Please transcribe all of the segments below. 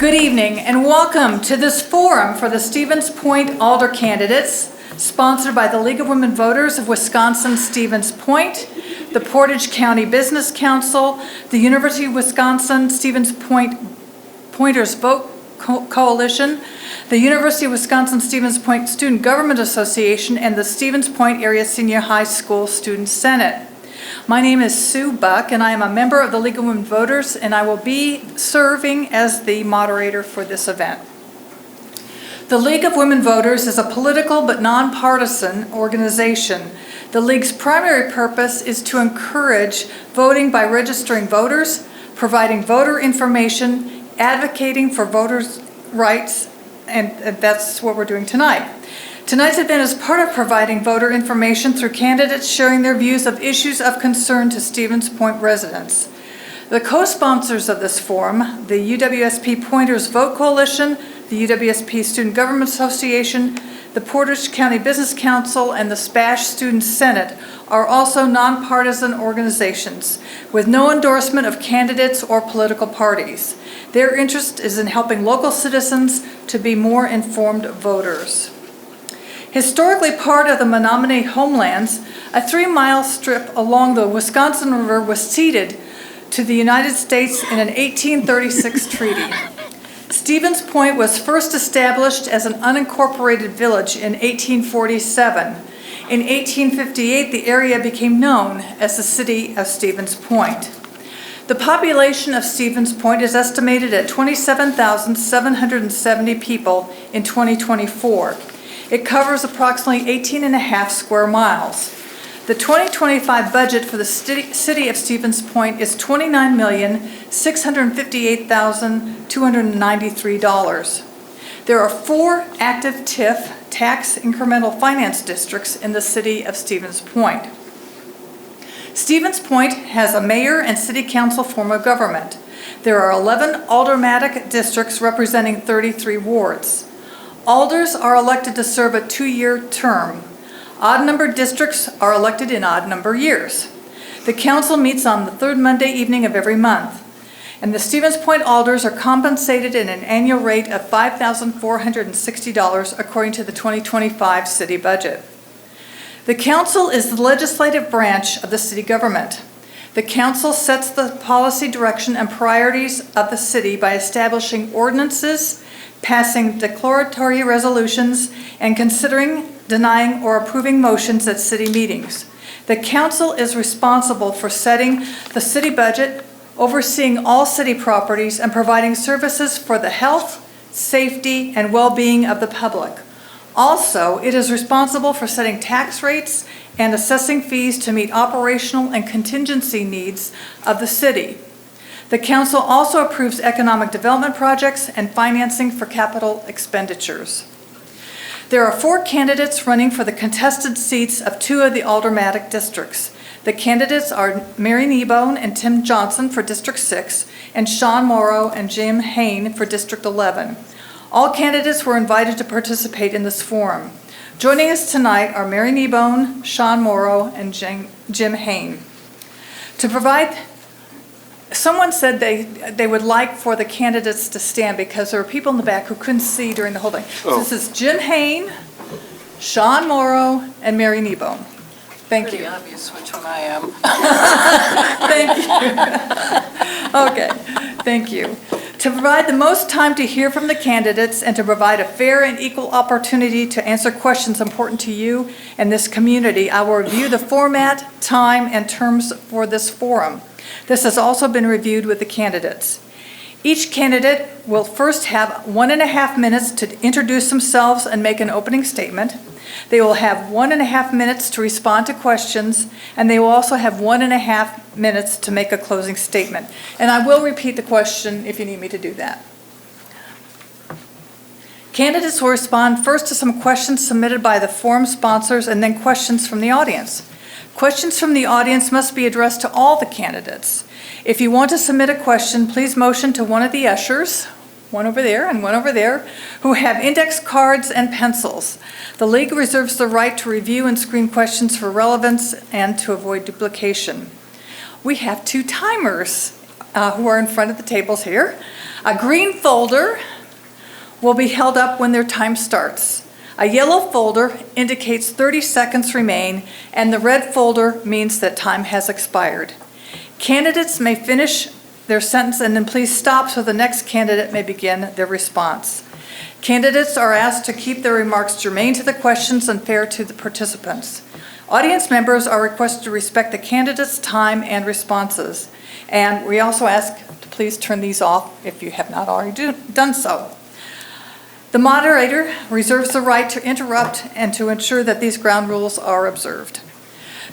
Good evening and welcome to this forum for the Stevens Point Alder candidates, sponsored by the League of Women Voters of Wisconsin-Stevens Point, the Portage County Business Council, the University of Wisconsin-Stevens Point Pointers Vote Coalition, the University of Wisconsin-Stevens Point Student Government Association, and the Stevens Point Area Senior High School Student Senate. My name is Sue Buck, and I am a member of the League of Women Voters, and I will be serving as the moderator for this event. The League of Women Voters is a political but nonpartisan organization. The League's primary purpose is to encourage voting by registering voters, providing voter information, advocating for voters' rights, and that's what we're doing tonight. Tonight's event is part of providing voter information through candidates sharing their views of issues of concern to Stevens Point residents. The co-sponsors of this forum, the UWSP Pointers Vote Coalition, the UWSP Student Government Association, the Portage County Business Council, and the SPASH Student Senate, are also nonpartisan organizations with no endorsement of candidates or political parties. Their interest is in helping local citizens to be more informed voters. Historically part of the Menominee homelands, a 3-mile strip along the Wisconsin River was ceded to the United States in an 1836 treaty. Stevens Point was first established as an unincorporated village in 1847. In 1858, the area became known as the city of Stevens Point. The population of Stevens Point is estimated at 27,770 people in 2024. It covers approximately 18.5 square miles. The 2025 budget for the city of Stevens Point is $29,658,293. There are 4 active TIF, tax incremental finance districts, in the city of Stevens Point. Stevens Point has a mayor and city council form of government. There are 11 aldermanic districts representing 33 wards. Alders are elected to serve a 2-year term. Odd-numbered districts are elected in odd-number years. The council meets on the 3rd Monday evening of every month, and the Stevens Point Alders are compensated at an annual rate of $5,460 according to the 2025 city budget. The council is the legislative branch of the city government. The council sets the policy direction and priorities of the city by establishing ordinances, passing declaratory resolutions, and considering, denying, or approving motions at city meetings. The council is responsible for setting the city budget, overseeing all city properties, and providing services for the health, safety, and well-being of the public. Also, it is responsible for setting tax rates and assessing fees to meet operational and contingency needs of the city. The council also approves economic development projects and financing for capital expenditures. There are 4 candidates running for the contested seats of 2 of the aldermanic districts. The candidates are Mary Kneebone and Tim Johnson for District 6, and Sean Morrow and Jim Hain for District 11. All candidates were invited to participate in this forum. Joining us tonight are Mary Kneebone, Sean Morrow, and Jim Hain. Someone said they would like for the candidates to stand because there were people in the back who couldn't see during the whole thing. So this is Jim Hain, Sean Morrow, and Mary Kneebone. Thank you. Pretty obvious which one I am. Thank you. Okay, thank you. To provide the most time to hear from the candidates and to provide a fair and equal opportunity to answer questions important to you and this community, I will review the format, time, and terms for this forum. This has also been reviewed with the candidates. Each candidate will first have 1.5 minutes to introduce themselves and make an opening statement. They will have 1.5 minutes to respond to questions, and they will also have 1.5 minutes to make a closing statement. And I will repeat the question if you need me to do that. Candidates will respond first to some questions submitted by the forum sponsors and then questions from the audience. Questions from the audience must be addressed to all the candidates. If you want to submit a question, please motion to one of the ushers, one over there and one over there, who have index cards and pencils. The League reserves the right to review and screen questions for relevance and to avoid duplication. We have 2 timers who are in front of the tables here. A green folder will be held up when their time starts. A yellow folder indicates 30 seconds remain, and the red folder means that time has expired. Candidates may finish their sentence and then please stop so the next candidate may begin their response. Candidates are asked to keep their remarks germane to the questions and fair to the participants. Audience members are requested to respect the candidates' time and responses. And we also ask to please turn these off if you have not already done so. The moderator reserves the right to interrupt and to ensure that these ground rules are observed.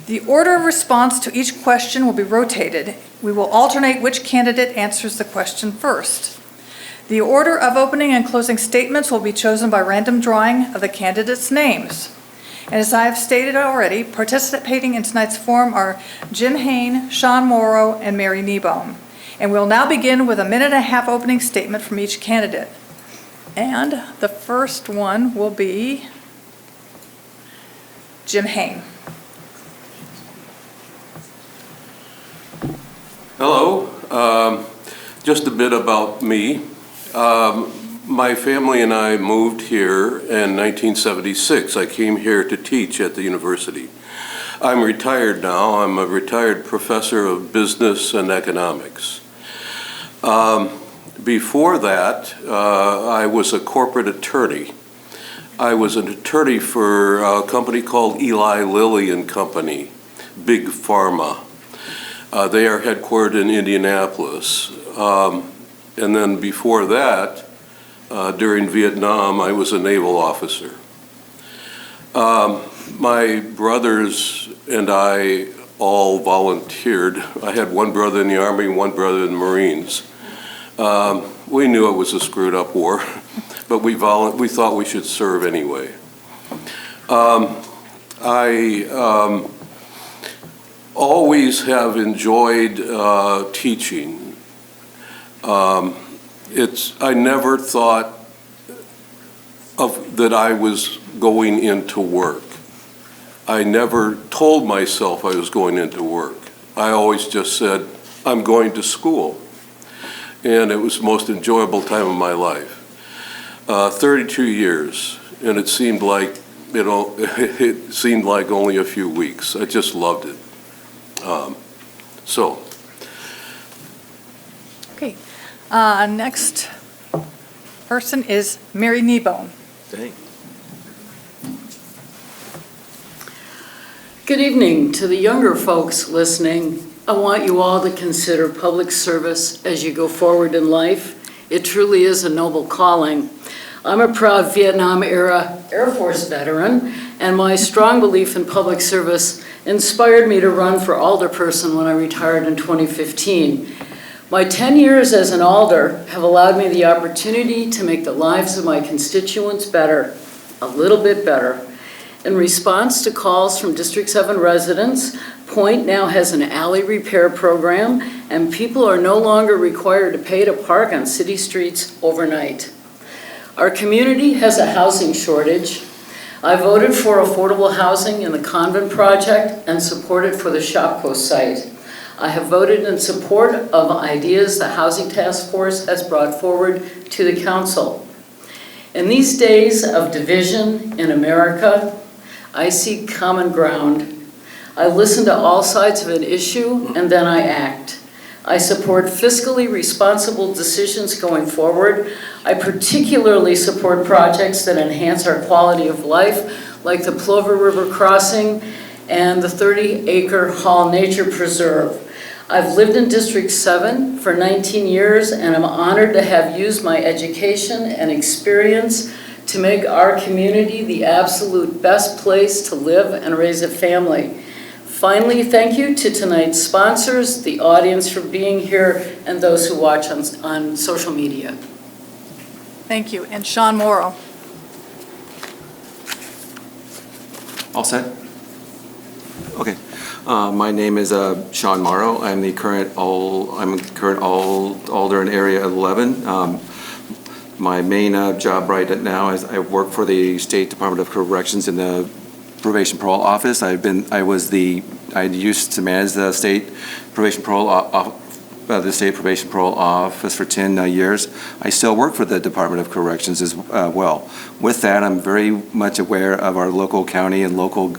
The order of response to each question will be rotated. We will alternate which candidate answers the question first. The order of opening and closing statements will be chosen by random drawing of the candidates' names. And as I have stated already, participating in tonight's forum are Jim Hain, Sean Morrow, and Mary Kneebone. And we'll now begin with a minute-and-a-half opening statement from each candidate. And the first one will be Jim Hain. Hello. Just a bit about me. My family and I moved here in 1976. I came here to teach at the university. I'm retired now. I'm a retired professor of business and economics. Before that, I was a corporate attorney. I was an attorney for a company called Eli Lilly and Company, Big Pharma. They are headquartered in Indianapolis. And then before that, during Vietnam, I was a naval officer. My brothers and I all volunteered. I had one brother in the Army, one brother in the Marines. We knew it was a screwed up war, but we thought we should serve anyway. I always have enjoyed teaching. I never thought that I was going into work. I never told myself I was going into work. I always just said, I'm going to school. And it was the most enjoyable time of my life. 32 years, and it seemed like, it seemed like only a few weeks. I just loved it. Okay. Next person is Mary Kneebone. Thanks. Good evening to the younger folks listening. I want you all to consider public service as you go forward in life. It truly is a noble calling. I'm a proud Vietnam-era Air Force veteran, and my strong belief in public service inspired me to run for alderperson when I retired in 2015. My 10 years as an alder have allowed me the opportunity to make the lives of my constituents better, a little bit better. In response to calls from District 7 residents, Point now has an alley repair program, and people are no longer required to pay to park on city streets overnight. Our community has a housing shortage. I voted for affordable housing in the Convent project and supported for the Shopko site. I have voted in support of ideas the Housing Task Force has brought forward to the council. In these days of division in America, I seek common ground. I listen to all sides of an issue and then I act. I support fiscally responsible decisions going forward. I particularly support projects that enhance our quality of life, like the Plover River Crossing and the 30-acre Hall Nature Preserve. I've lived in District 7 for 19 years and I'm honored to have used my education and experience to make our community the absolute best place to live and raise a family. Finally, thank you to tonight's sponsors, the audience for being here, and those who watch on social media. Thank you. And Sean Morrow. All set? Okay. My name is Sean Morrow. I'm a current alder in Area 11. My main job right now is I work for the State Department of Corrections in the Probation Parole Office. I used to manage the State Probation Parole Office for 10 years. I still work for the Department of Corrections as well. With that, I'm very much aware of our local county and local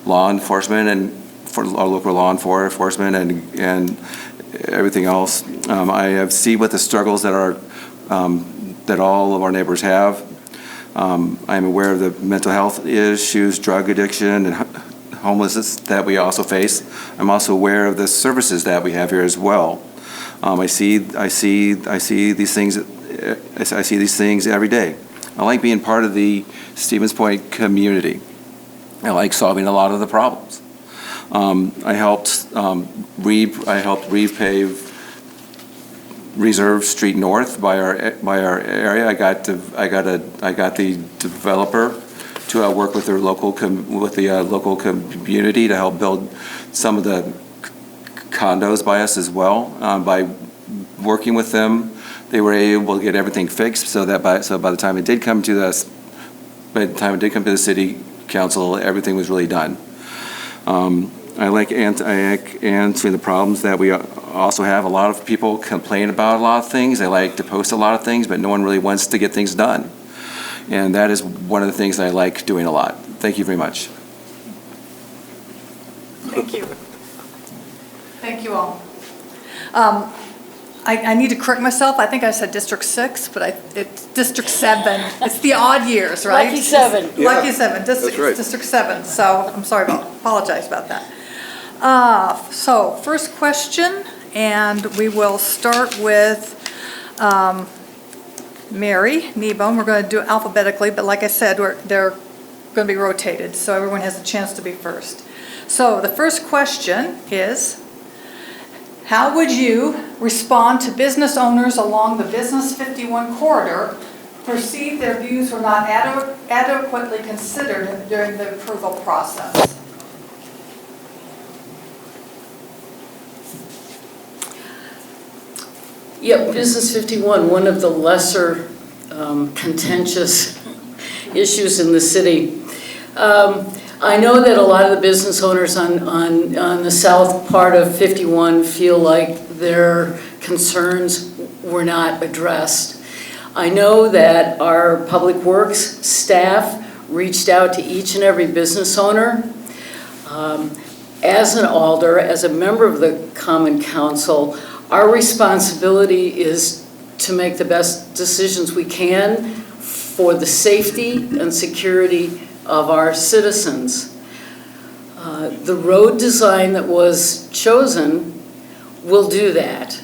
law enforcement and for our local law enforcement and everything else. I see what the struggles that that all of our neighbors have. I'm aware of the mental health issues, drug addiction, and homelessness that we also face. I'm also aware of the services that we have here as well. I see these things. I see these things every day. I like being part of the Stevens Point community. I like solving a lot of the problems. I helped repave Reserve Street North by our area. I got the developer to work with the local community to help build some of the condos by us as well. By working with them, they were able to get everything fixed so that by the time it did come to the city council, everything was really done. I like answering the problems that we also have. A lot of people complain about a lot of things. They like to post a lot of things, but no one really wants to get things done. And that is one of the things that I like doing a lot. Thank you very much. Thank you. Thank you all. I need to correct myself. I think I said District 6, but it's District 7. It's the odd years, right? Lucky 7. Lucky 7, that's right. District 7. So I'm sorry apologize about that. So first question, and we will start with Mary Kneebone. We're going to do it alphabetically, but like I said, they're going to be rotated, so everyone has a chance to be first. So the first question is, how would you respond to business owners along the Business 51 corridor who perceive their views were not adequately considered during the approval process? Yep, Business 51, one of the lesser contentious issues in the city. I know that a lot of the business owners on the south part of 51 feel like their concerns were not addressed. I know that our Public Works staff reached out to each and every business owner. As an alder, as a member of the Common Council, our responsibility is to make the best decisions we can for the safety and security of our citizens. The road design that was chosen will do that.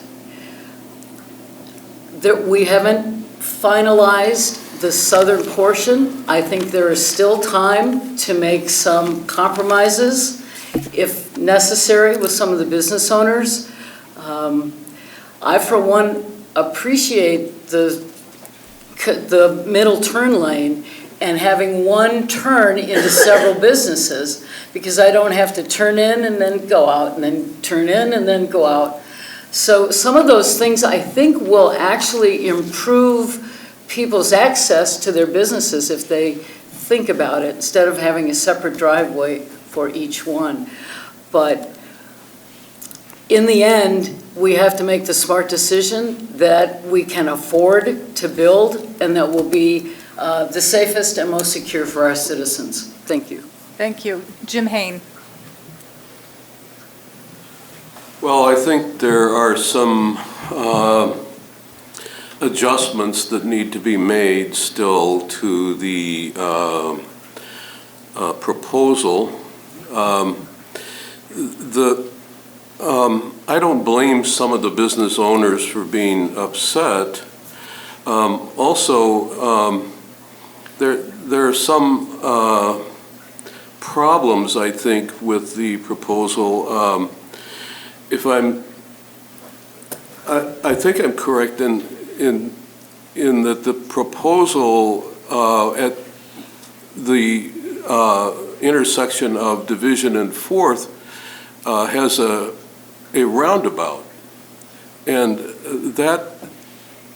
We haven't finalized the southern portion. I think there is still time to make some compromises if necessary with some of the business owners. I, for one, appreciate the middle turn lane and having one turn into several businesses, because I don't have to turn in and then go out and then turn in and then go out. So some of those things I think will actually improve people's access to their businesses if they think about it, instead of having a separate driveway for each one. But in the end, we have to make the smart decision that we can afford to build and that will be the safest and most secure for our citizens. Thank you. Thank you. Jim Hain. Well, I think there are some adjustments that need to be made still to the proposal. I don't blame some of the business owners for being upset. Also, there are some problems, I think, with the proposal. I think I'm correct in that the proposal at the intersection of Division and 4th has a roundabout, and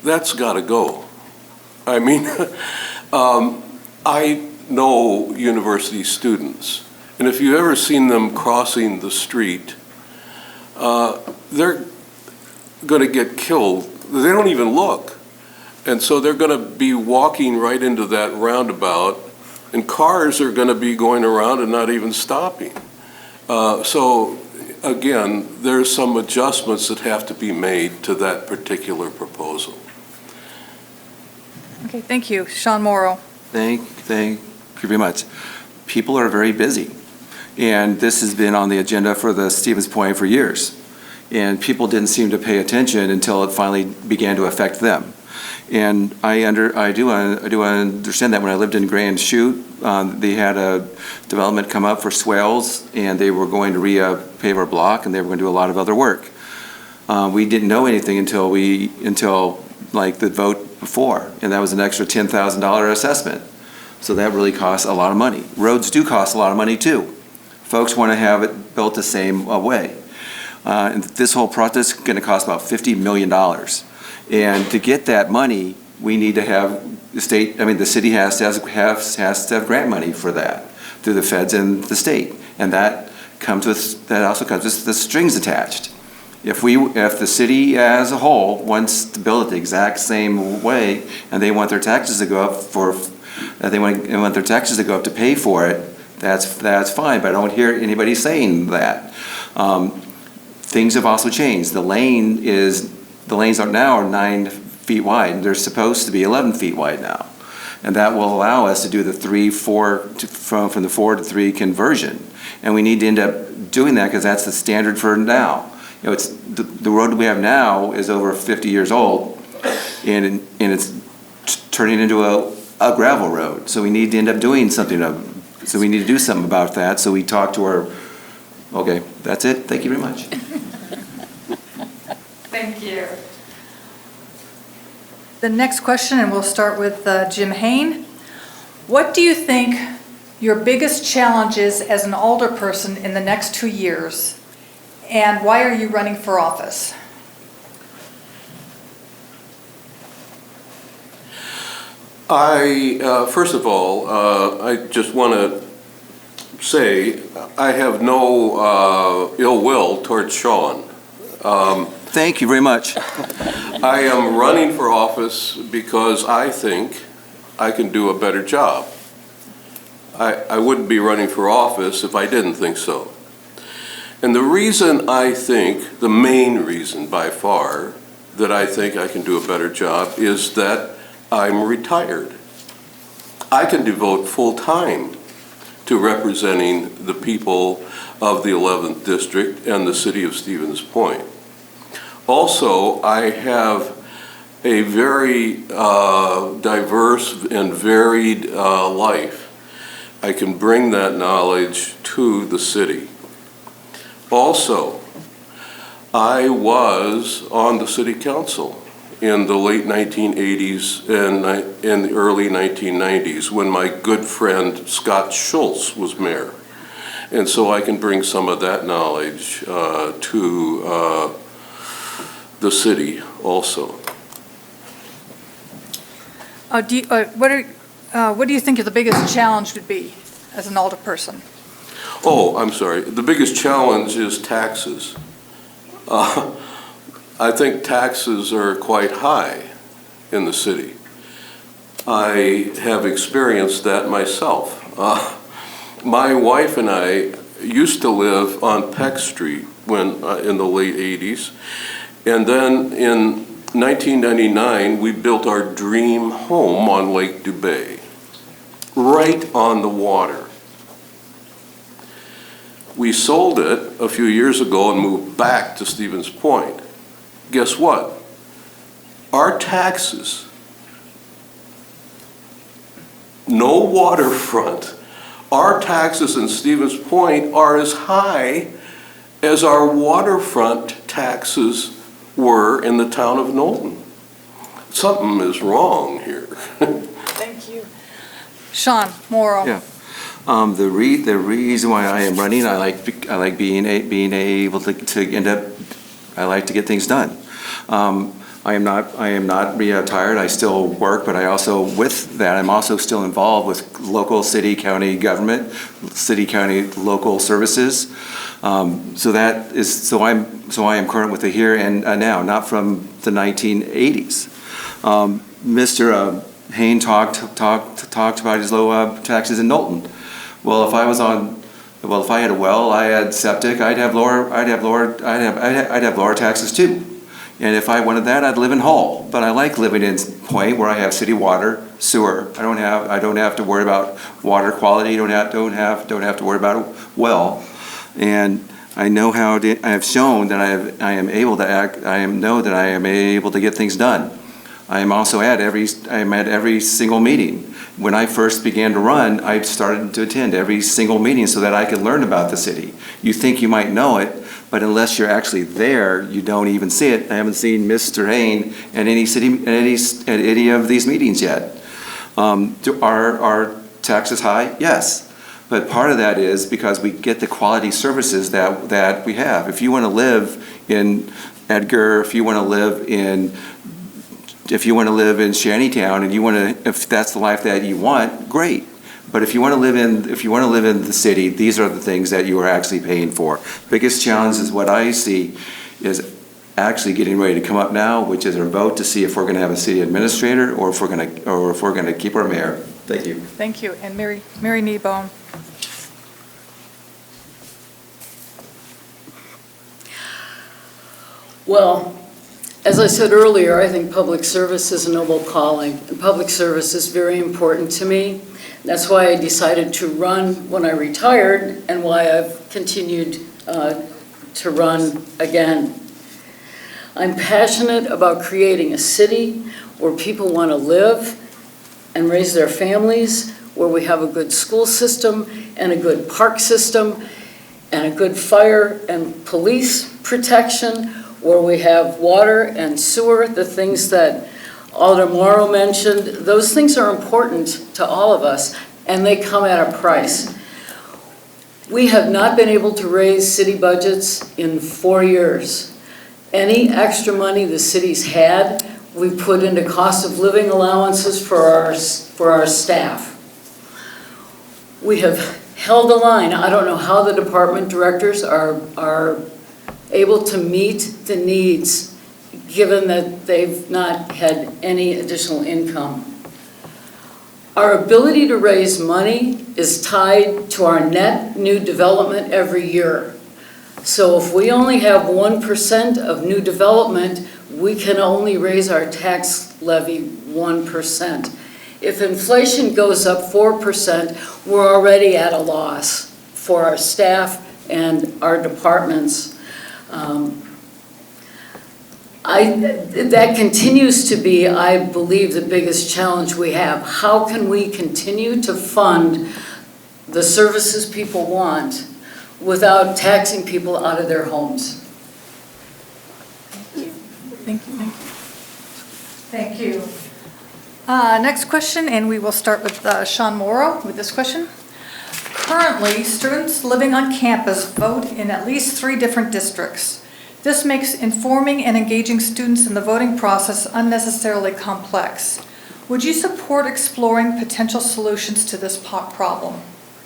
that's got to go. I mean, I know university students, and if you've ever seen them crossing the street, they're going to get killed. They don't even look. And so they're going to be walking right into that roundabout, and cars are going to be going around and not even stopping. So again, there's some adjustments that have to be made to that particular proposal. Okay, thank you. Sean Morrow. Thank you very much. People are very busy, and this has been on the agenda for the Stevens Point for years. And people didn't seem to pay attention until it finally began to affect them. And I do understand that when I lived in Grand Chute, they had a development come up for swales, and they were going to repave our block, and they were going to do a lot of other work. We didn't know anything until like the vote before, and that was an extra $10,000 assessment. So that really costs a lot of money. Roads do cost a lot of money too. Folks want to have it built the same way. And this whole process is going to cost about $50 million. And to get that money, we need to have the city has to have grant money for that through the feds and the state. And that also comes with the strings attached. If the city as a whole wants to build it the exact same way, and they want their taxes to go up want their taxes to go up to pay for it, that's fine. But I don't hear anybody saying that. Things have also changed. The lanes are now 9 feet wide. They're supposed to be 11 feet wide now, and that will allow us to do the 3-4 from the 4 to 3 conversion. And we need to end up doing that because that's the standard for now. You know, it's the road we have now is over 50 years old, and it's turning into a gravel road. So we need to end up doing something. So we need to do something about that. So we talked to our. Okay, that's it. Thank you very much. Thank you. The next question, and we'll start with Jim Hain. What do you think your biggest challenge is as an alderperson in the next 2 years? And why are you running for office? First of all, I just want to say I have no ill will towards Sean. Thank you very much. I am running for office because I think I can do a better job. I wouldn't be running for office if I didn't think so. And the reason the main reason by far that I think I can do a better job is that I'm retired. I can devote full time to representing the people of the 11th District and the city of Stevens Point. Also, I have a very diverse and varied life. I can bring that knowledge to the city. Also, I was on the city council in the late 1980s and in the early 1990s when my good friend Scott Schultz was mayor. And so I can bring some of that knowledge to the city also. What do you think the biggest challenge would be as an alderperson? Oh, I'm sorry. The biggest challenge is taxes. I think taxes are quite high in the city. I have experienced that myself. My wife and I used to live on Peck Street in the late 80s. And then in 1999, we built our dream home on Lake Dubay, right on the water. We sold it a few years ago and moved back to Stevens Point. Guess what? Our taxes, no waterfront, our taxes in Stevens Point are as high as our waterfront taxes were in the town of Knowlton. Something is wrong here. Thank you. Sean Morrow. Yeah. The reason why I am running, I like being able to end up. I like to get things done. I am not retired. I still work, but I also, with that, I'm also still involved with local city, county government, city, county, local services. So I am current with the here and now, not from the 1980s. Mr. Hain talked about his low taxes in Knowlton. Well, if I had a well, I had septic, I'd have lower taxes too. And if I wanted that, I'd live in Hull. But I like living in Point where I have city water, sewer. I don't have to worry about water quality. Don't have to worry about a well. And I know I have shown that I am able to act. I know that I am able to get things done. I am also at every single meeting. When I first began to run, I started to attend every single meeting so that I could learn about the city. You think you might know it, but unless you're actually there, you don't even see it. I haven't seen Mr. Hain at any of these meetings yet. Are taxes high? Yes. But part of that is because we get the quality services that we have. If you want to live in Edgar, if you want to live in Shantytown, and if that's the life that you want, great. But if you want to live in the city, these are the things that you are actually paying for. Biggest challenge is what I see is actually getting ready to come up now, which is our vote to see if we're going to have a city administrator or if we're going to keep our mayor. Thank you. Thank you. And Mary Kneebone. Well, as I said earlier, I think public service is a noble calling, and public service is very important to me. That's why I decided to run when I retired and why I've continued to run again. I'm passionate about creating a city where people want to live and raise their families, where we have a good school system and a good park system and a good fire and police protection, where we have water and sewer, the things that Alder Morrow mentioned. Those things are important to all of us, and they come at a price. We have not been able to raise city budgets in 4 years. Any extra money the city's had, we put into cost of living allowances for our staff. We have held the line. I don't know how the department directors are able to meet the needs given that they've not had any additional income. Our ability to raise money is tied to our net new development every year. So if we only have 1% of new development, we can only raise our tax levy 1%. If inflation goes up 4%, we're already at a loss for our staff and our departments. That continues to be, I believe, the biggest challenge we have. How can we continue to fund the services people want without taxing people out of their homes? Thank you. Thank you. Next question, and we will start with Sean Morrow with this question. Currently, students living on campus vote in at least 3 different districts. This makes informing and engaging students in the voting process unnecessarily complex. Would you support exploring potential solutions to this problem?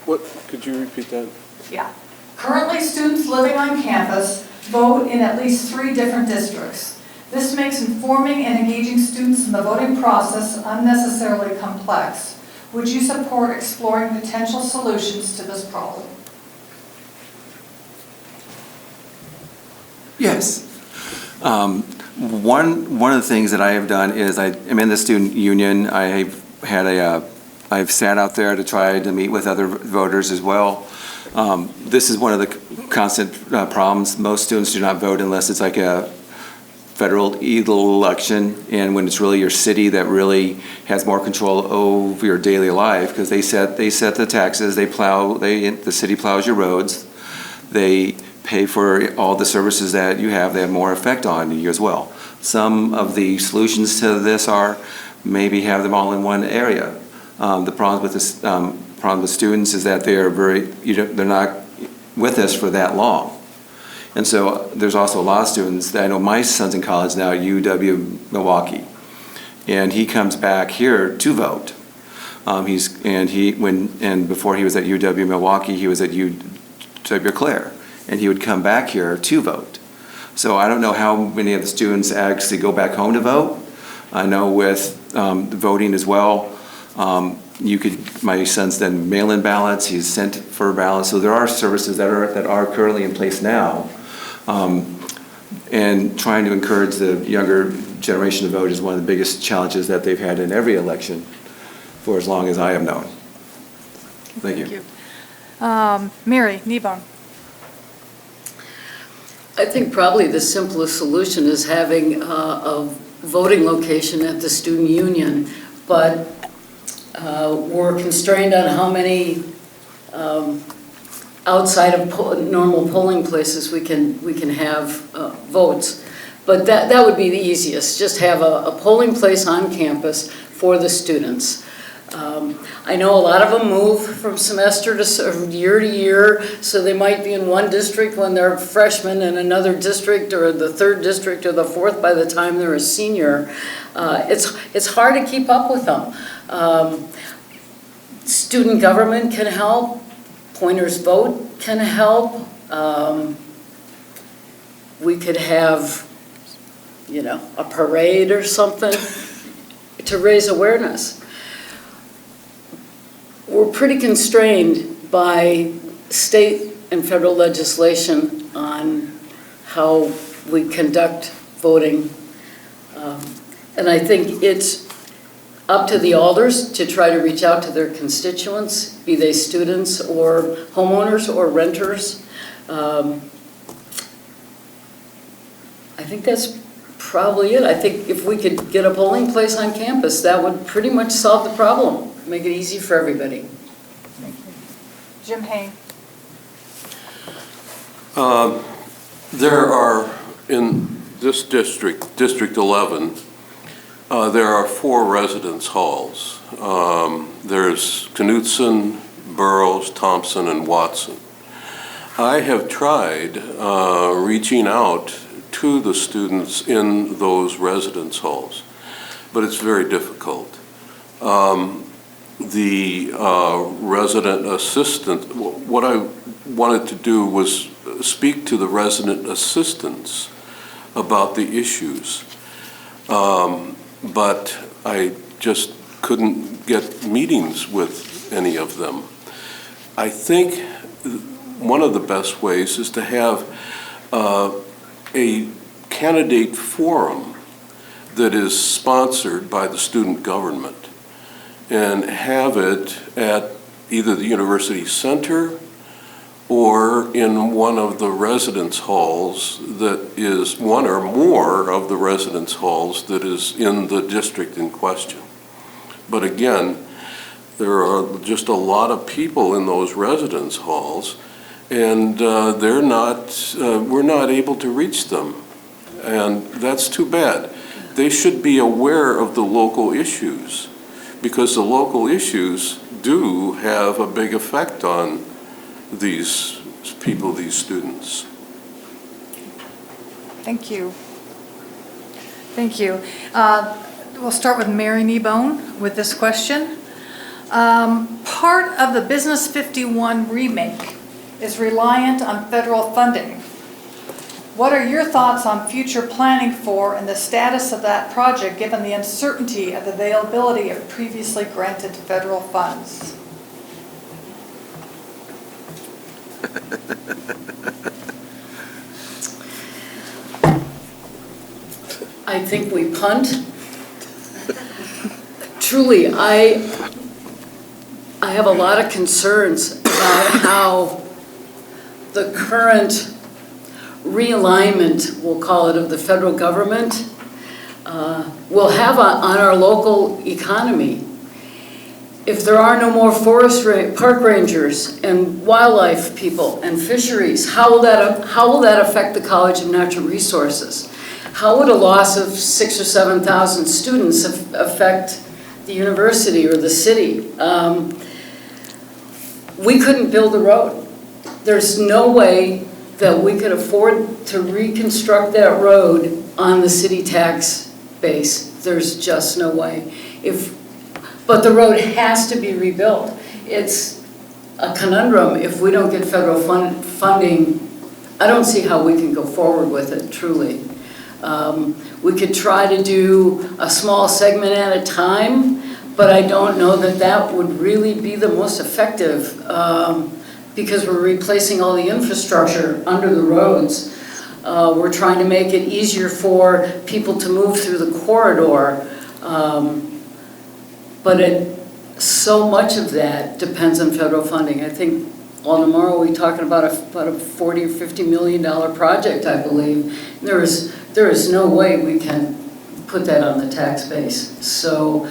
What, could you repeat that? Yeah. Currently, students living on campus vote in at least 3 different districts. This makes informing and engaging students in the voting process unnecessarily complex. Would you support exploring potential solutions to this problem? Yes. One of the things that I have done is I'm in the student union. I've sat out there to try to meet with other voters as well. This is one of the constant problems. Most students do not vote unless it's like a federal election, and when it's really your city that really has more control over your daily life, because they set the taxes, the city plows your roads, they pay for all the services that you have. They have more effect on you as well. Some of the solutions to this are maybe have them all in one area. The problem with students is that they're not with us for that long. And so there's also a lot of students that I know. My son's in college now at UW-Milwaukee, and he comes back here to vote. Before he was at UW-Milwaukee, he was at UW-Claire, and he would come back here to vote. So I don't know how many of the students actually go back home to vote, I know with voting as well, my son's done mail-in ballots, he's sent for ballots, so there are services that are currently in place now. And trying to encourage the younger generation to vote is one of the biggest challenges that they've had in every election for as long as I have known. Thank you. Mary Kneebone. I think probably the simplest solution is having a voting location at the student union, but we're constrained on how many outside of normal polling places we can have votes. But that would be the easiest, just have a polling place on campus for the students. I know a lot of them move from semester to year to year, so they might be in one district when they're freshmen and another district or the third district or the fourth by the time they're a senior. It's hard to keep up with them. Student government can help, Pointers Vote can help. We could have, a parade or something to raise awareness. We're pretty constrained by state and federal legislation on how we conduct voting. And I think it's up to the alders to try to reach out to their constituents, be they students or homeowners or renters. I think that's probably it. I think if we could get a polling place on campus, that would pretty much solve the problem, make it easy for everybody. Jim Hain. There are, in this district, District 11, there are 4 residence halls. There's Knutson, Burroughs, Thompson, and Watson. I have tried reaching out to the students in those residence halls, but it's very difficult. The resident assistant, what I wanted to do was speak to the resident assistants about the issues, but I just couldn't get meetings with any of them. I think one of the best ways is to have a candidate forum that is sponsored by the student government and have it at either the university center or in one of the residence halls that is, one or more of the residence halls that is in the district in question. But again, there are just a lot of people in those residence halls, and we're not able to reach them. And that's too bad. They should be aware of the local issues, because the local issues do have a big effect on these people, these students. Thank you. Thank you. We'll start with Mary Kneebone with this question. Part of the Business 51 remake is reliant on federal funding. What are your thoughts on future planning for and the status of that project given the uncertainty of the availability of previously granted federal funds? I think we punt. Truly, I have a lot of concerns about how the current realignment, we'll call it, of the federal government will have on our local economy. If there are no more park rangers and wildlife people and fisheries, how will that affect the College of Natural Resources? How would a loss of 6,000 or 7,000 students affect the university or the city? We couldn't build a road. There's no way that we could afford to reconstruct that road on the city tax base. There's just no way. But the road has to be rebuilt. It's a conundrum. If we don't get federal funding, I don't see how we can go forward with it, truly. We could try to do a small segment at a time, but I don't know that that would really be the most effective, because we're replacing all the infrastructure under the roads. We're trying to make it easier for people to move through the corridor. But so much of that depends on federal funding. I think tomorrow we're talking about a $40 or $50 million project, I believe. There is no way we can put that on the tax base. So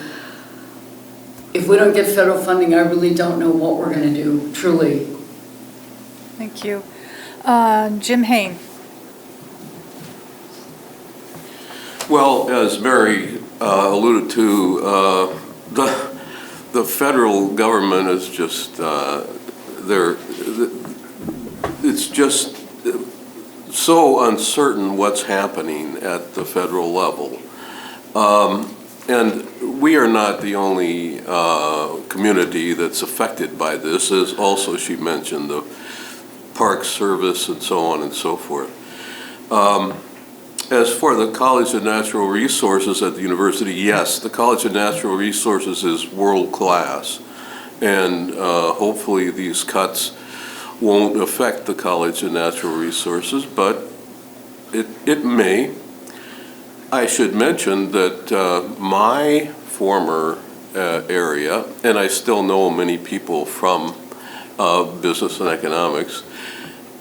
if we don't get federal funding, I really don't know what we're going to do, truly. Thank you. Jim Hain. Well, as Mary alluded to, the federal government is just, it's just so uncertain what's happening at the federal level. And we are not the only community that's affected by this, as also she mentioned, the Park Service and so on and so forth. As for the College of Natural Resources at the university, yes, the College of Natural Resources is world-class, and hopefully these cuts won't affect the College of Natural Resources, but it may. I should mention that my former area, and I still know many people from business and economics,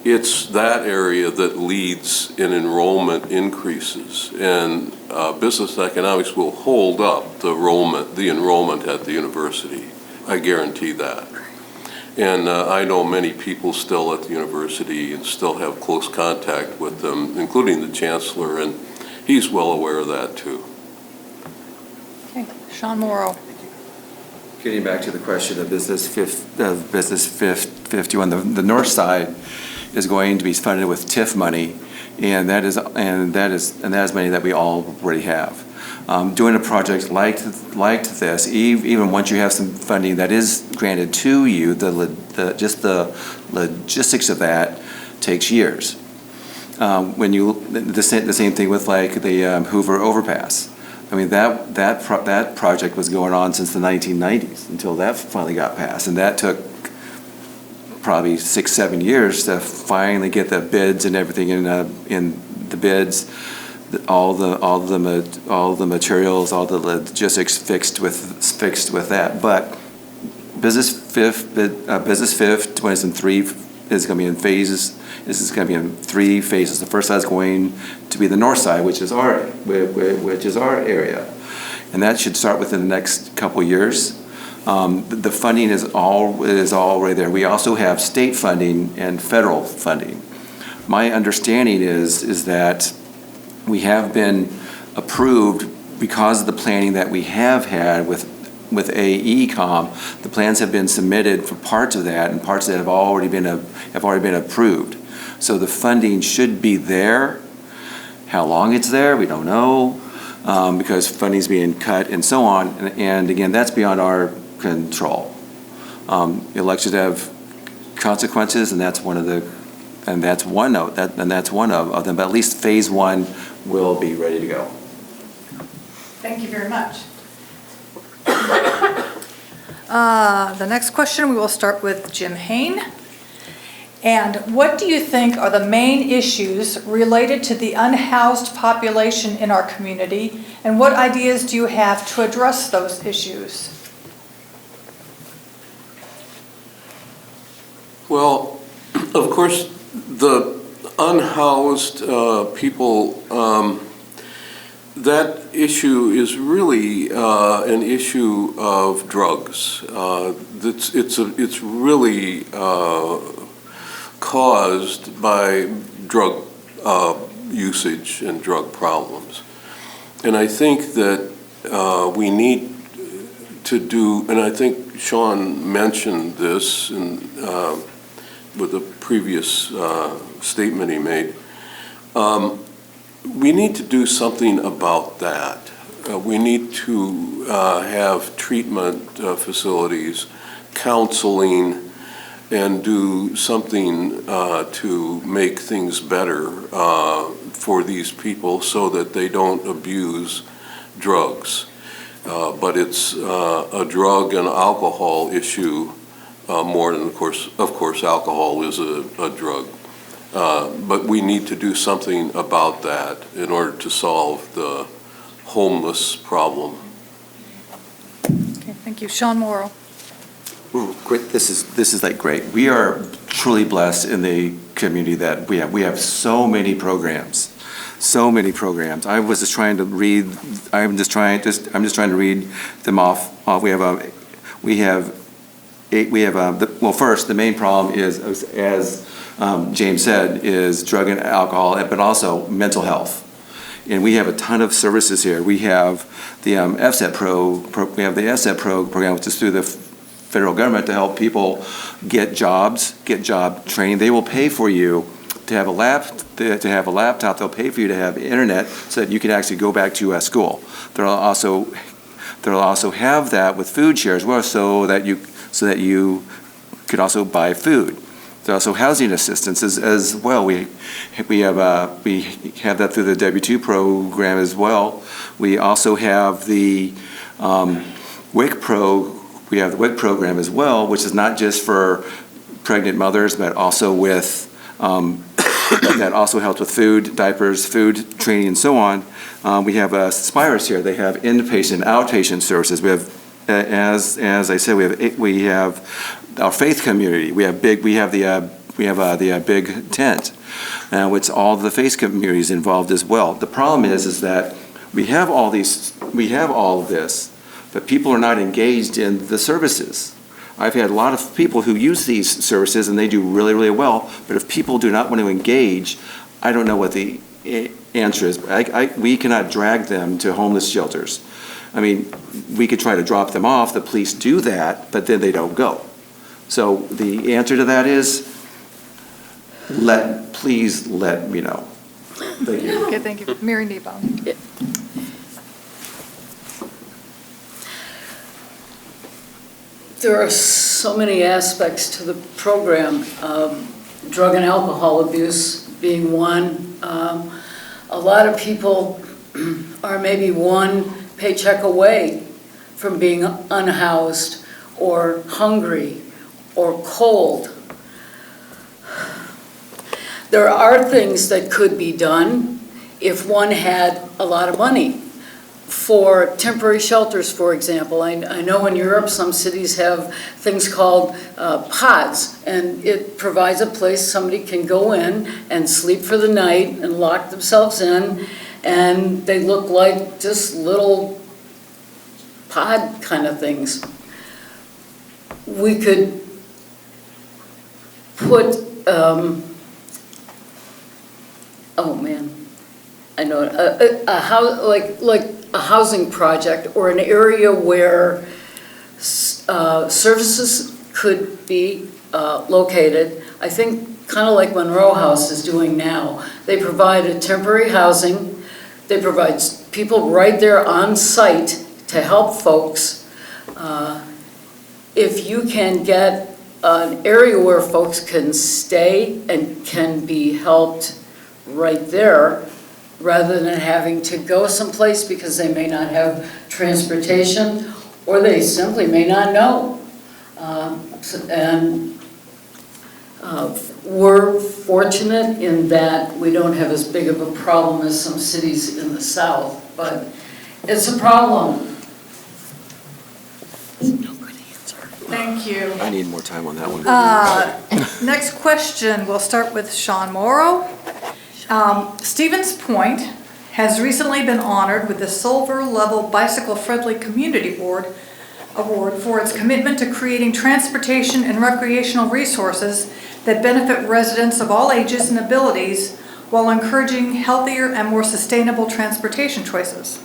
it's that area that leads in enrollment increases, and business and economics will hold up the enrollment at the university. I guarantee that. And I know many people still at the university and still have close contact with them, including the chancellor, and he's well aware of that too. Okay, Sean Morrow. Getting back to the question of Business 51, the north side is going to be funded with TIF money, and that is money that we already have. Doing a project like this, even once you have some funding that is granted to you, just the logistics of that takes years. When the same thing with like the Hoover overpass. I mean, that project was going on since the 1990s until that finally got passed, and that took probably 6-7 years to finally get the bids and everything in the bids, all the materials, all the logistics fixed with that. But Business Fifth, when it's in three, is going to be in phases. This is going to be in 3 phases. The first side is going to be the north side, which is our area, and that should start within the next couple of years. The funding is already there. We also have state funding and federal funding. My understanding is that we have been approved because of the planning that we have had with AECOM. The plans have been submitted for parts of that, and parts that have already been approved. So the funding should be there. How long it's there, we don't know, because funding's being cut and so on. And again, that's beyond our control. Elections have consequences, and that's one of them. But at least phase 1 will be ready to go. Thank you very much. The next question, we will start with Jim Hain. And what do you think are the main issues related to the unhoused population in our community, and what ideas do you have to address those issues? Well, of course, the unhoused people, that issue is really an issue of drugs. It's really caused by drug usage and drug problems. And I think that we need to do, and I think Sean mentioned this with the previous statement he made, we need to do something about that. We need to have treatment facilities, counseling, and do something to make things better for these people so that they don't abuse drugs. But it's a drug and alcohol issue more than, of course, alcohol is a drug. But we need to do something about that in order to solve the homeless problem. Okay, thank you. Sean Morrow. Ooh, great. This is like great. We are truly blessed in the community that we have. We have so many programs. So many programs. I was just trying to read. I'm just trying to read them off. We have well, first, the main problem is, as James said, is drug and alcohol, but also mental health. And we have a ton of services here. We have the we have the FSET program, which is through the federal government to help people get jobs, get job training. They will pay for you to have a laptop. They'll pay for you to have internet so that you can actually go back to school. They'll also have that with food share as well, so that you could also buy food. There's also housing assistance as well. We have that through the W-2 program as well. We also have the WIC We have the WIC program as well, which is not just for pregnant mothers, but also with that also helps with food, diapers, food training, and so on. We have Spires here. They have inpatient, outpatient services. We have, as I said, we have our faith community. We have the big tent, which all the faith communities involved as well. The problem is that we have all of this, but people are not engaged in the services. I've had a lot of people who use these services and they do really, really well, but if people do not want to engage, I don't know what the answer is. We cannot drag them to homeless shelters. I mean, we could try to drop them off, the police do that, but then they don't go. So the answer to that is, please let me know. Thank you. Okay, thank you. Mary Kneebone. There are so many aspects to the program, drug and alcohol abuse being one. A lot of people are maybe one paycheck away from being unhoused or hungry or cold. There are things that could be done if one had a lot of money. For temporary shelters, for example, I know in Europe some cities have things called pods, and it provides a place somebody can go in and sleep for the night and lock themselves in, and they look like just little pod kind of things. We could put, oh man, I know, a housing project or an area where services could be located. I think kind of like Monroe House is doing now. They provide a temporary housing. They provide people right there on site to help folks. If you can get an area where folks can stay and can be helped right there, rather than having to go someplace because they may not have transportation or they simply may not know. We're fortunate in that we don't have as big of a problem as some cities in the South, but it's a problem. Thank you. I need more time on that one. Next question, we'll start with Sean Morrow. Stevens Point has recently been honored with the Silver Level Bicycle Friendly Community Award for its commitment to creating transportation and recreational resources that benefit residents of all ages and abilities while encouraging healthier and more sustainable transportation choices.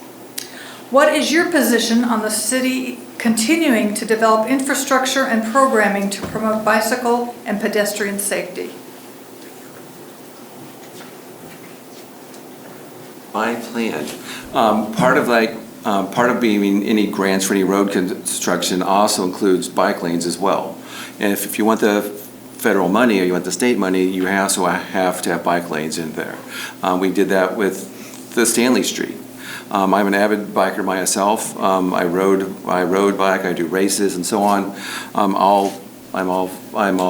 What is your position on the city continuing to develop infrastructure and programming to promote bicycle and pedestrian safety? My plan, part of being any grants for any road construction also includes bike lanes as well. And if you want the federal money or you want the state money, you also have to have bike lanes in there. We did that with the Stanley Street. I'm an avid biker myself. I road bike, I do races and so on. I'm all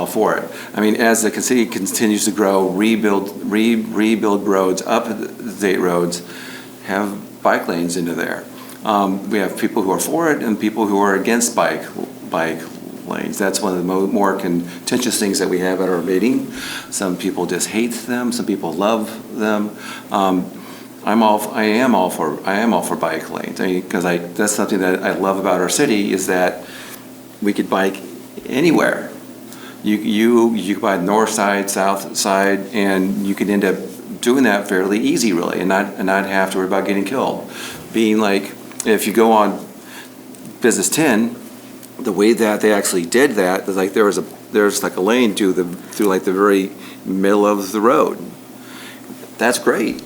for it. I mean, as the city continues to grow, rebuild roads, update roads, have bike lanes into there. We have people who are for it and people who are against bike lanes. That's one of the more contentious things that we have at our meeting. Some people just hate them. Some people love them. I am all for bike lanes. I mean, because that's something that I love about our city is that we could bike anywhere. You could buy north side, south side, and you could end up doing that fairly easy, really, and not have to worry about getting killed. Being like, if you go on Business 10, the way that they actually did that is like there's like a lane through like the very middle of the road. That's great.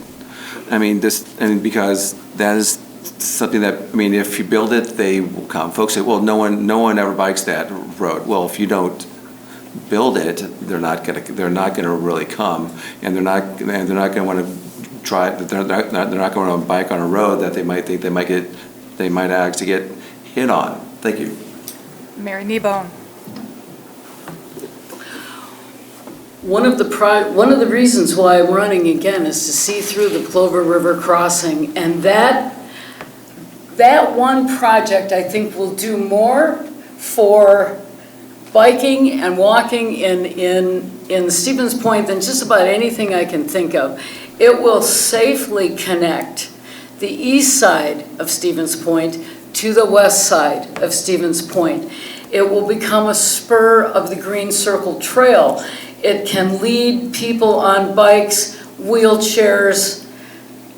I mean, because that is something that, I mean, if you build it, they will come. Folks say, well, no one ever bikes that road. Well, if you don't build it, they're not gonna really come, and they're not gonna want to try. They're not going to bike on a road that they might think they might actually get hit on. Thank you. Mary Kneebone. One of the reasons why I'm running again is to see through the Plover River crossing, and that one project I think will do more for biking and walking in Stevens Point than just about anything I can think of. It will safely connect the east side of Stevens Point to the west side of Stevens Point. It will become a spur of the Green Circle Trail. It can lead people on bikes, wheelchairs,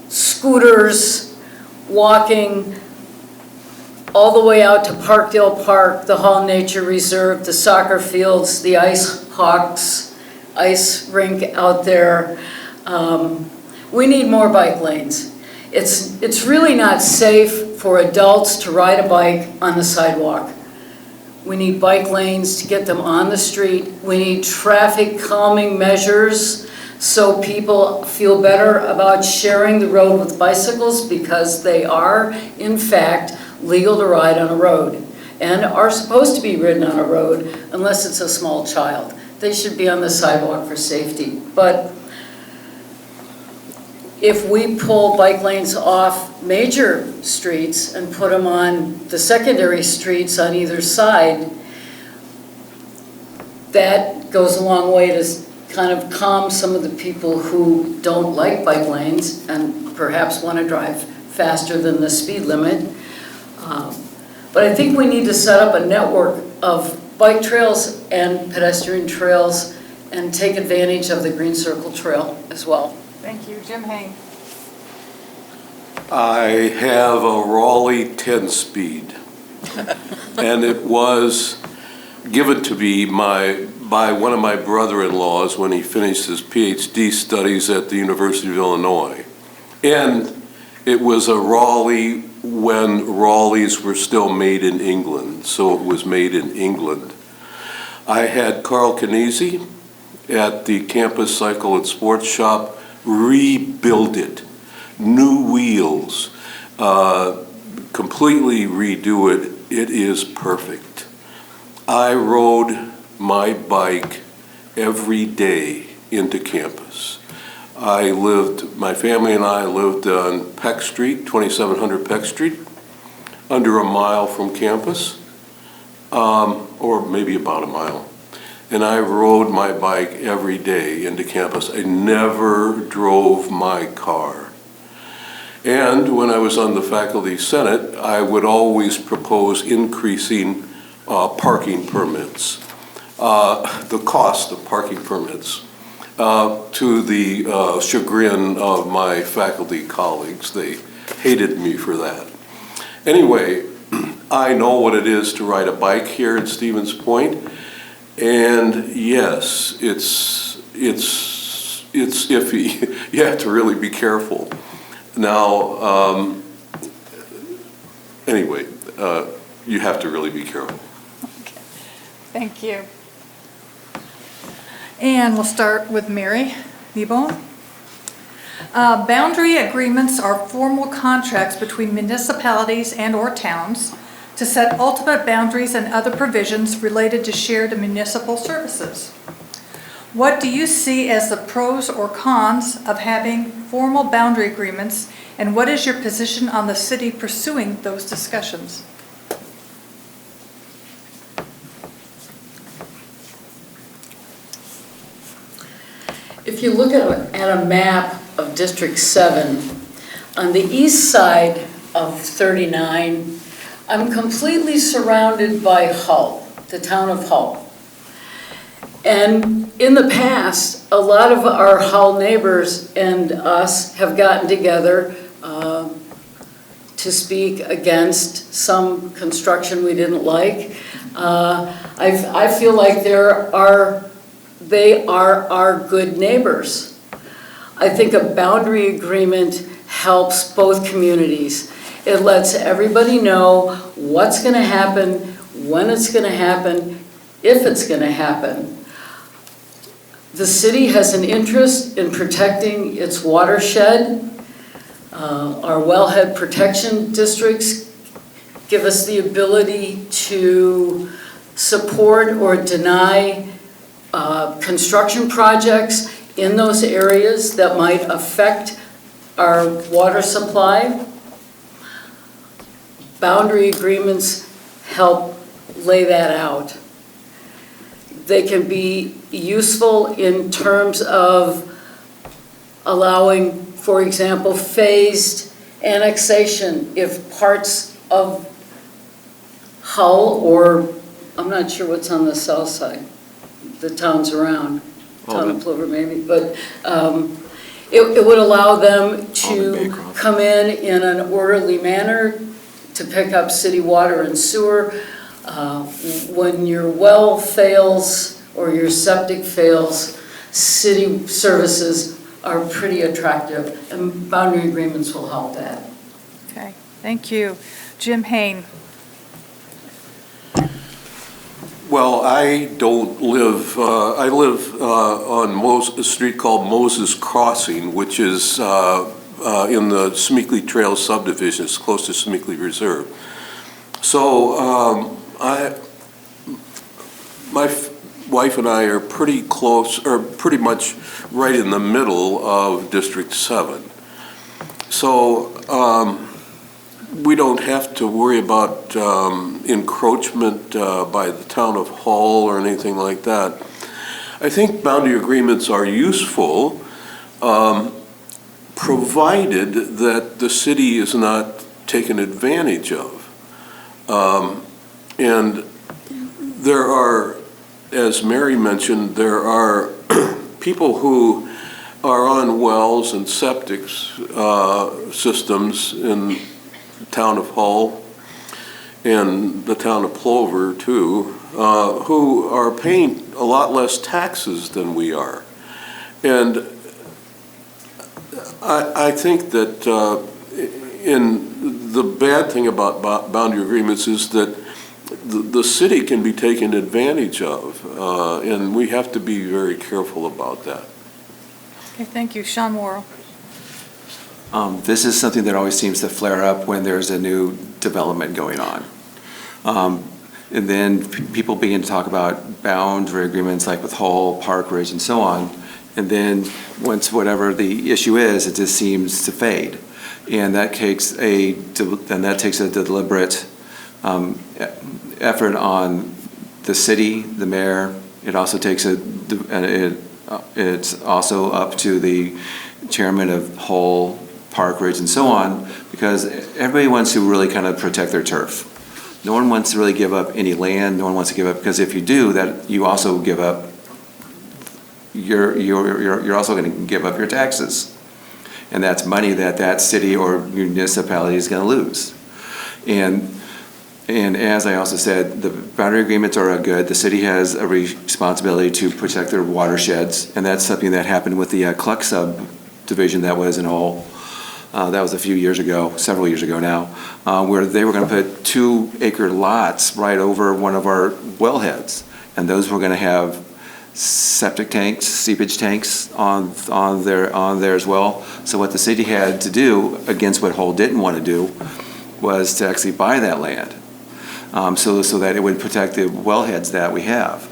scooters, walking, all the way out to Parkdale Park, the Hall Nature Reserve, the soccer fields, the Ice Hawks ice rink out there. We need more bike lanes. It's really not safe for adults to ride a bike on the sidewalk. We need bike lanes to get them on the street. We need traffic calming measures so people feel better about sharing the road with bicycles, because they are, in fact, legal to ride on a road and are supposed to be ridden on a road unless it's a small child. They should be on the sidewalk for safety. But if we pull bike lanes off major streets and put them on the secondary streets on either side, that goes a long way to kind of calm some of the people who don't like bike lanes and perhaps want to drive faster than the speed limit. But I think we need to set up a network of bike trails and pedestrian trails and take advantage of the Green Circle Trail as well. Thank you. Jim Hain. I have a Raleigh 10-speed, and it was given to me by one of my brother-in-laws when he finished his PhD studies at the University of Illinois. And it was a Raleigh when Raleighs were still made in England, so it was made in England. I had Carl Canesi at the Campus Cycle and Sports Shop rebuild it. New wheels, completely redo it. It is perfect. I rode my bike every day into campus. My family and I lived on Peck Street, 2700 Peck Street, under a mile from campus, or maybe about a mile. And I rode my bike every day into campus. I never drove my car. And when I was on the faculty senate, I would always propose increasing parking permits, the cost of parking permits, to the chagrin of my faculty colleagues. They hated me for that. Anyway, I know what it is to ride a bike here in Stevens Point, and yes, it's iffy. You have to really be careful. Now, anyway, you have to really be careful. Thank you. And we'll start with Mary Kneebone. Boundary agreements are formal contracts between municipalities and/or towns to set ultimate boundaries and other provisions related to shared municipal services. What do you see as the pros or cons of having formal boundary agreements, and what is your position on the city pursuing those discussions? If you look at a map of District 7, on the east side of 39, I'm completely surrounded by Hull, the town of Hull. And in the past, a lot of our Hull neighbors and us have gotten together to speak against some construction we didn't like. I feel like they are our good neighbors. I think a boundary agreement helps both communities. It lets everybody know what's going to happen, when it's going to happen, if it's going to happen. The city has an interest in protecting its watershed. Our wellhead protection districts give us the ability to support or deny construction projects in those areas that might affect our water supply. Boundary agreements help lay that out. They can be useful in terms of allowing, for example, phased annexation if parts of Hull, or I'm not sure what's on the south side, the towns around, town of Plover maybe, but it would allow them to come in an orderly manner to pick up city water and sewer. When your well fails or your septic fails, city services are pretty attractive, and boundary agreements will help that. Okay, thank you. Jim Hain. Well, I don't live, I live on a street called Moses Crossing, which is in the Smeekley Trail subdivision. It's close to Smeekley Reserve. So my wife and I are pretty close, or pretty much right in the middle of District 7. So we don't have to worry about encroachment by the town of Hull or anything like that. I think boundary agreements are useful, provided that the city is not taken advantage of. And there are, as Mary mentioned, there are people who are on wells and septic systems in the town of Hull and the town of Plover too, who are paying a lot less taxes than we are. And I think that the bad thing about boundary agreements is that the city can be taken advantage of, and we have to be very careful about that. Okay, thank you. Sean Morrow. This is something that always seems to flare up when there's a new development going on. And then people begin to talk about boundary agreements like with Hull, Park Ridge, and so on. And then once whatever the issue is, it just seems to fade. And that takes a deliberate effort on the city, the mayor. It also takes it's also up to the chairman of Hull, Park Ridge, and so on, because everybody wants to really kind of protect their turf. No one wants to really give up any land. No one wants to give up, because if you do that, you also give up. You're also going to give up your taxes, and that's money that city or municipality is going to lose. And as I also said, the boundary agreements are good. The city has a responsibility to protect their watersheds, and that's something that happened with the Cluck subdivision that was in Hull. That was a few years ago, several years ago now, where they were going to put 2-acre lots right over one of our wellheads, and those were going to have septic tanks, seepage tanks on there as well. So what the city had to do, against what Hull didn't want to do, was to actually buy that land, so that it would protect the wellheads that we have,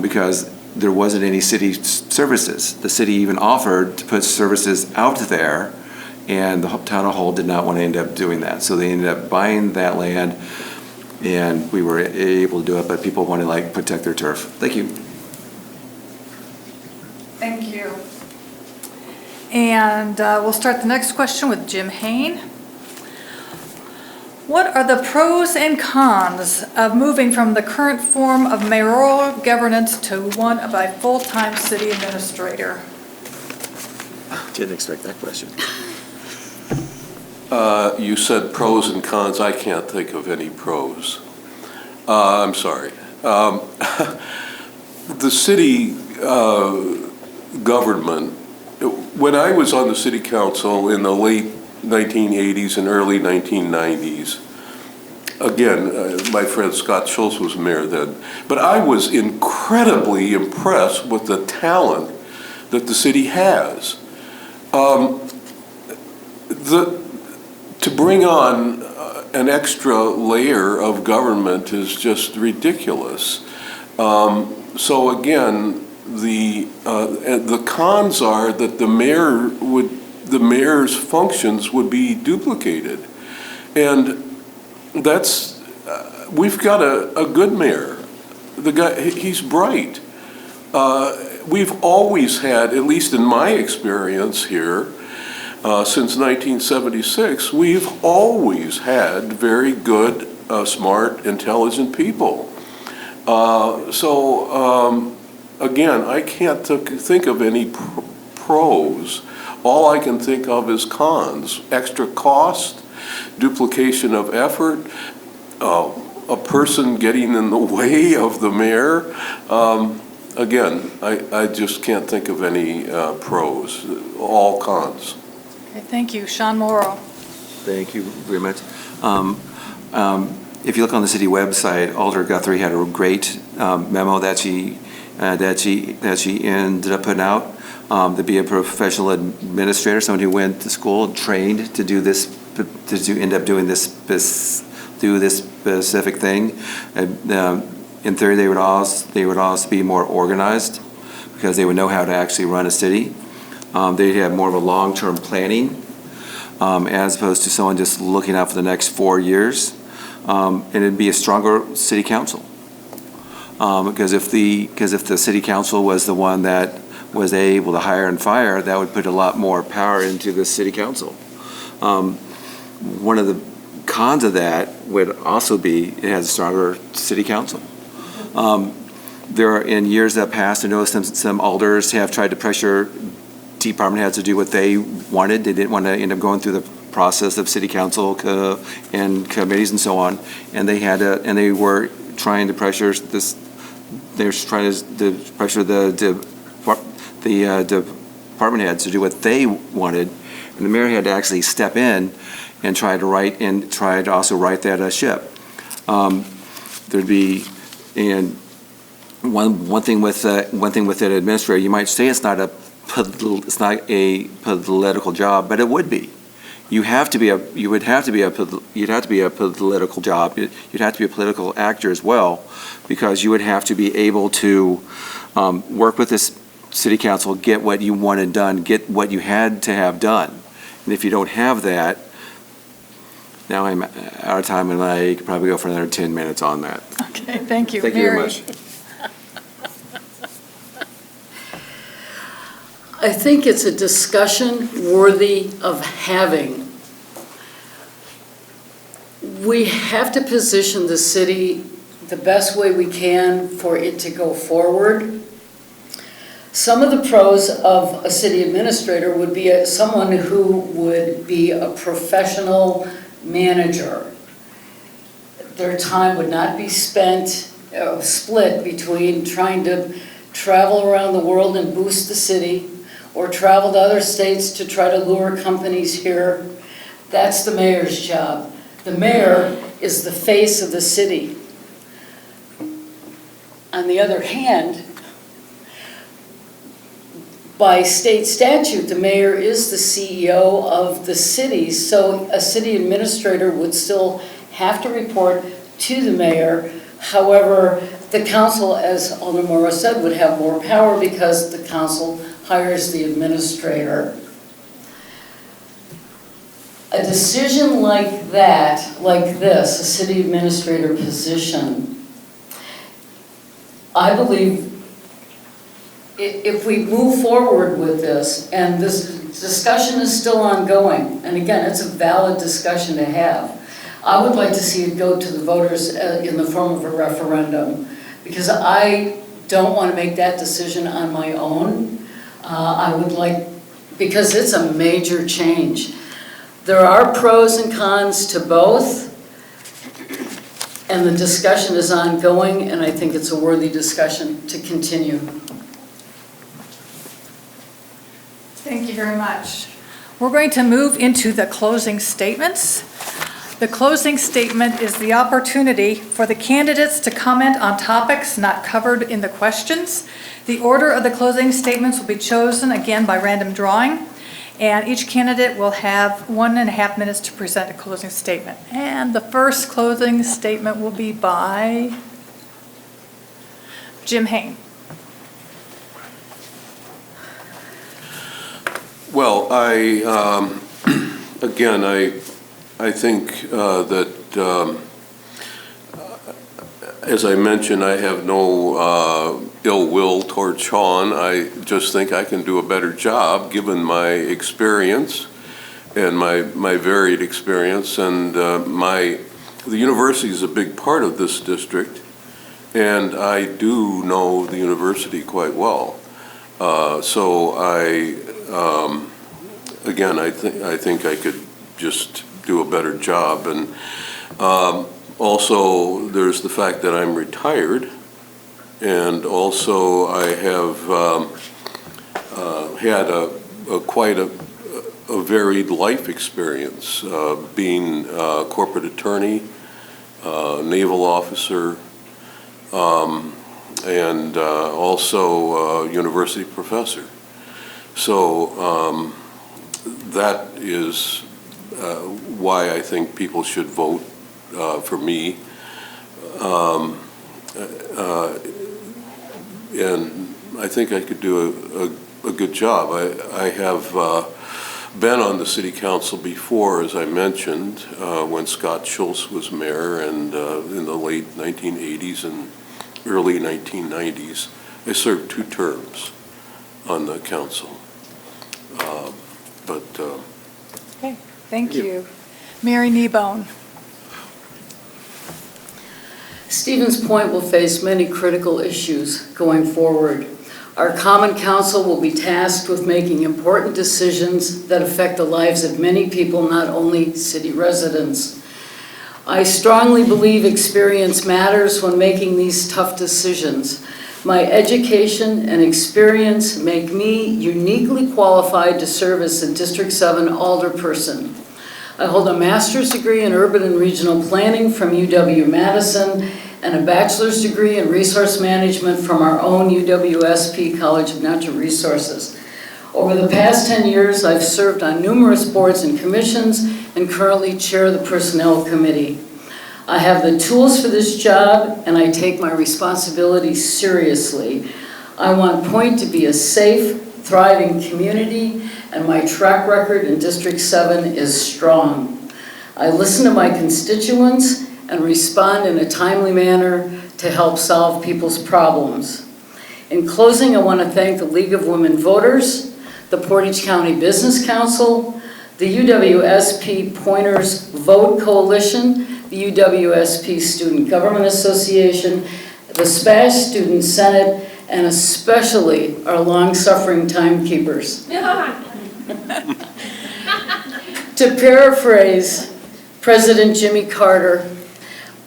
because there wasn't any city services. The city even offered to put services out there, and the town of Hull did not want to end up doing that. So they ended up buying that land, and we were able to do it, but people wanted to protect their turf. Thank you. Thank you. And we'll start the next question with Jim Hain. What are the pros and cons of moving from the current form of mayoral governance to one of a full-time city administrator? Didn't expect that question. You said pros and cons. I can't think of any pros. I'm sorry. The city government, when I was on the city council in the late 1980s and early 1990s, again, my friend Scott Schultz was mayor then, but I was incredibly impressed with the talent that the city has. To bring on an extra layer of government is just ridiculous. So again, the cons are that the mayor's functions would be duplicated, and that's we've got a good mayor. The guy, he's bright. We've always had, at least in my experience here, since 1976, we've always had very good, smart, intelligent people. Again, I can't think of any pros. All I can think of is cons. Extra cost, duplication of effort, a person getting in the way of the mayor. Again, I just can't think of any pros. All cons. Okay, thank you. Sean Morrow. Thank you very much. If you look on the city website, Alder Guthrie had a great memo that she ended up putting out, to be a professional administrator, someone who went to school and trained to do this, to end up doing this specific thing. In theory, they would also be more organized, because they would know how to actually run a city. They'd have more of a long-term planning, as opposed to someone just looking out for the next 4 years. And it'd be a stronger city council. Because if the city council was the one that was able to hire and fire, that would put a lot more power into the city council. One of the cons of that would also be it has a stronger city council. In years that passed, I know some alders have tried to pressure department heads to do what they wanted. They didn't want to end up going through the process of city council and committees and so on, and they were trying to pressure this. They were trying to pressure the department heads to do what they wanted, and the mayor had to actually step in and try to also right that ship. There'd be, and one thing with that administrator, you might say it's not a political job, but it would be. You'd have to be a political job. You'd have to be a political actor as well, because you would have to be able to work with this city council, get what you wanted done, get what you had to have done. And if you don't have that, now I'm out of time, and I could probably go for another 10 minutes on that. Okay, thank you. Thank you very much. I think it's a discussion worthy of having. We have to position the city the best way we can for it to go forward. Some of the pros of a city administrator would be someone who would be a professional manager. Their time would not be split between trying to travel around the world and boost the city, or travel to other states to try to lure companies here. That's the mayor's job. The mayor is the face of the city. On the other hand, by state statute, the mayor is the CEO of the city, so a city administrator would still have to report to the mayor. However, the council, as Alderman Morrow said, would have more power because the council hires the administrator. A decision like that, like this, a city administrator position, I believe if we move forward with this, and this discussion is still ongoing, and again, it's a valid discussion to have, I would like to see it go to the voters in the form of a referendum, because I don't want to make that decision on my own. I would like, because it's a major change. There are pros and cons to both, and the discussion is ongoing, and I think it's a worthy discussion to continue. Thank you very much. We're going to move into the closing statements. The closing statement is the opportunity for the candidates to comment on topics not covered in the questions. The order of the closing statements will be chosen again by random drawing, and each candidate will have 1.5 minutes to present a closing statement. And the first closing statement will be by Jim Hain. Well, again, I think that, as I mentioned, I have no ill will toward Sean. I just think I can do a better job given my experience and my varied experience. And the university is a big part of this district, and I do know the university quite well. So again, I think I could just do a better job. And also, there's the fact that I'm retired, and also I have had quite a varied life experience, being a corporate attorney, naval officer, and also a university professor. So that is why I think people should vote for me. And I think I could do a good job. I have been on the city council before, as I mentioned, when Scott Schultz was mayor, and in the late 1980s and early 1990s. I served 2 terms on the council. Okay, thank you. Mary Kneebone. Stevens Point will face many critical issues going forward. Our common council will be tasked with making important decisions that affect the lives of many people, not only city residents. I strongly believe experience matters when making these tough decisions. My education and experience make me uniquely qualified to serve as the District 7 alderperson. I hold a master's degree in urban and regional planning from UW-Madison and a bachelor's degree in resource management from our own UWSP College of Natural Resources. Over the past 10 years, I've served on numerous boards and commissions and currently chair the Personnel Committee. I have the tools for this job, and I take my responsibility seriously. I want Point to be a safe, thriving community, and my track record in District 7 is strong. I listen to my constituents and respond in a timely manner to help solve people's problems. In closing, I want to thank the League of Women Voters, the Portage County Business Council, the UWSP Pointers Vote Coalition, the UWSP Student Government Association, the SPASH Student Senate, and especially our long-suffering timekeepers. To paraphrase President Jimmy Carter,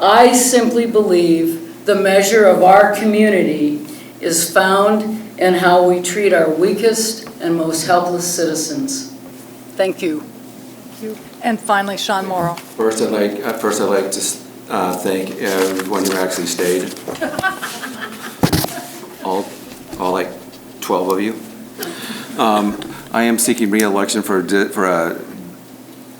I simply believe the measure of our community is found in how we treat our weakest and most helpless citizens. Thank you. Thank you. And finally, Sean Morrow. First, I'd like to thank everyone who actually stayed. All like 12 of you. I am seeking re-election for a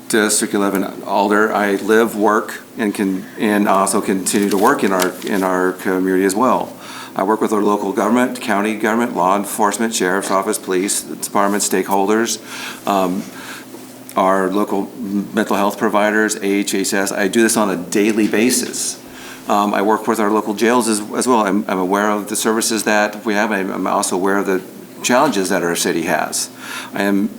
District 11 Alder. I live, work, and also continue to work in our community as well. I work with our local government, county government, law enforcement, sheriff's office, police department, stakeholders, our local mental health providers, AHHS. I do this on a daily basis. I work with our local jails as well. I'm aware of the services that we have. I'm also aware of the challenges that our city has.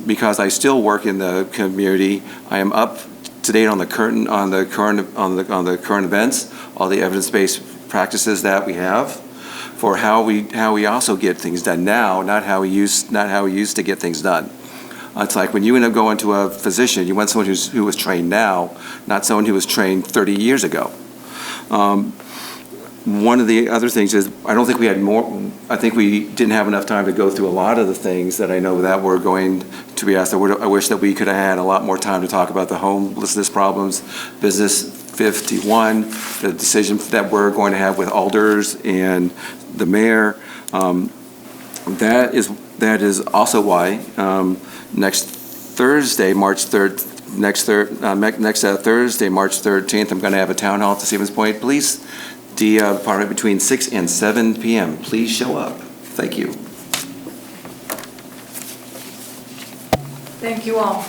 Because I still work in the community, I am up to date on the current events, all the evidence-based practices that we have for how we also get things done now, not how we used to get things done. It's like when you end up going to a physician, you want someone who was trained now, not someone who was trained 30 years ago. One of the other things is, I don't think we had I think we didn't have enough time to go through a lot of the things that I know that were going to be asked. I wish that we could have had a lot more time to talk about the homelessness problems, Business 51, the decisions that we're going to have with alders and the mayor. That is also why next Thursday, March 3rd, Thursday, March 13th, I'm going to have a town hall at the Stevens Point Police Department between 6 and 7 p.m. Please show up. Thank you. Thank you all.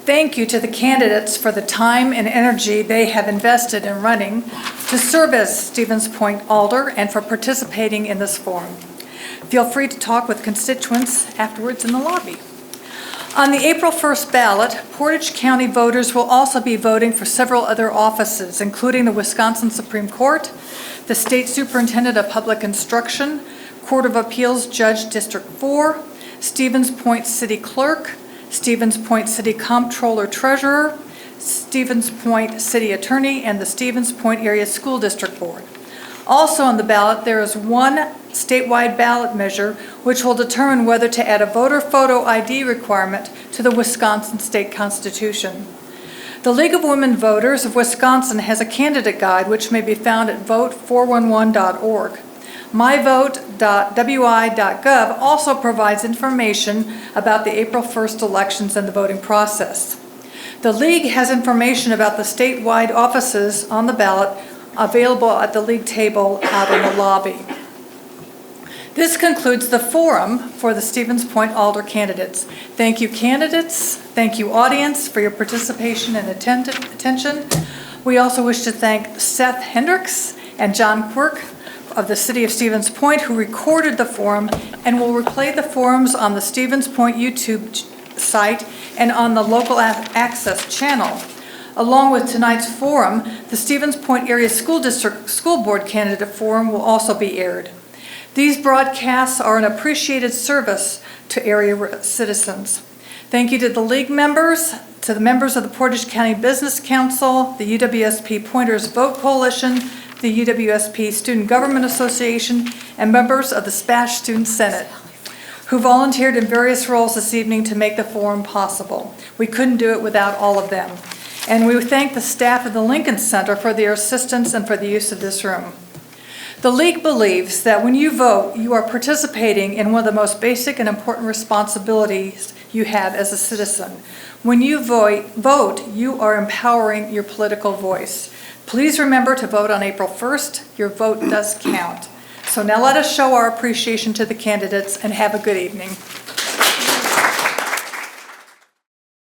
Thank you to the candidates for the time and energy they have invested in running to serve as Stevens Point Alder and for participating in this forum. Feel free to talk with constituents afterwards in the lobby. On the April 1st ballot, Portage County voters will also be voting for several other offices, including the Wisconsin Supreme Court, the State Superintendent of Public Instruction, Court of Appeals Judge District 4, Stevens Point City Clerk, Stevens Point City Comptroller Treasurer, Stevens Point City Attorney, and the Stevens Point Area School District Board. Also on the ballot, there is one statewide ballot measure which will determine whether to add a voter photo ID requirement to the Wisconsin State Constitution. The League of Women Voters of Wisconsin has a candidate guide which may be found at vote411.org. myvote.wi.gov also provides information about the April 1st elections and the voting process. The League has information about the statewide offices on the ballot available at the League table out in the lobby. This concludes the forum for the Stevens Point Alder candidates. Thank you, candidates. Thank you, audience, for your participation and attention. We also wish to thank Seth Hendricks and John Quirk of the City of Stevens Point, who recorded the forum and will replay the forums on the Stevens Point YouTube site and on the local access channel. Along with tonight's forum, the Stevens Point Area School District School Board Candidate Forum will also be aired. These broadcasts are an appreciated service to area citizens. Thank you to the League members, to the members of the Portage County Business Council, the UWSP Pointers Vote Coalition, the UWSP Student Government Association, and members of the SPASH Student Senate, who volunteered in various roles this evening to make the forum possible. We couldn't do it without all of them. And we thank the staff of the Lincoln Center for their assistance and for the use of this room. The League believes that when you vote, you are participating in one of the most basic and important responsibilities you have as a citizen. When you vote, you are empowering your political voice. Please remember to vote on April 1st. Your vote does count. So now let us show our appreciation to the candidates and have a good evening.